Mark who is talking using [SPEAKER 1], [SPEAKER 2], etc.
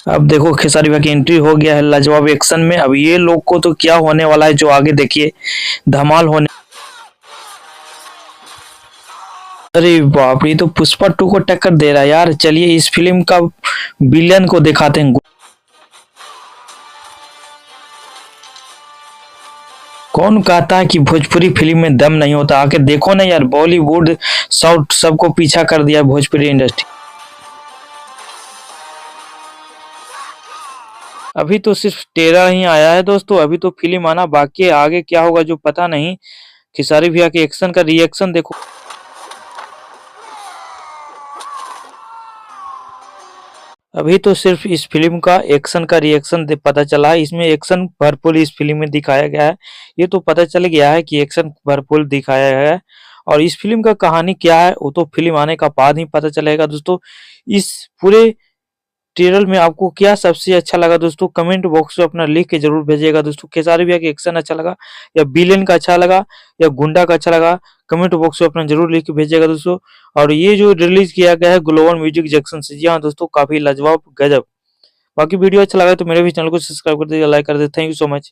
[SPEAKER 1] अब देखो खेसारी भाई की एंट्री हो गया है लाजवाब एक्शन में। अब ये लोग को तो क्या होने वाला है जो आगे देखिए धमाल होने। अरे बाप रे, ये तो पुष्पा 2 को टक्कर दे रहा है यार। चलिए इस फिल्म का विलेन को दिखाते हैं। कौन कहता है कि भोजपुरी फिल्म में दम नहीं होता? आके देखो ना यार, बॉलीवुड साउथ सबको पीछा कर दिया भोजपुरी इंडस्ट्री। अभी तो सिर्फ 13 ही आया है दोस्तों, अभी तो फिल्म आना बाकी है। आगे क्या होगा जो पता नहीं। खेसारी भैया के एक्शन का रिएक्शन देखो। अभी तो सिर्फ इस फिल्म का एक्शन का रिएक्शन पता चला है। इसमें एक्शन भरपूर इस फिल्म में दिखाया गया है। ये तो पता चल गया है कि एक्शन भरपूर दिखाया गया है। और इस फिल्म का कहानी क्या है वो तो फिल्म आने का बाद ही पता चलेगा दोस्तों। इस पूरे ट्रेलर में आपको क्या सबसे अच्छा लगा दोस्तों, कमेंट बॉक्स में अपना लिख के जरूर भेजिएगा दोस्तों। खेसारी भैया के एक्शन अच्छा लगा या विलेन का अच्छा लगा या गुंडा का अच्छा लगा, कमेंट बॉक्स में अपना जरूर लिख के भेजिएगा दोस्तों। और ये जो रिलीज किया गया है ग्लोबल म्यूजिक जंक्शन से, जी हाँ दोस्तों, काफी लाजवाब गजब। बाकी वीडियो अच्छा लगा तो मेरे भी चैनल को सब्सक्राइब कर दीजिए, लाइक कर दीजिए। Thank you so much.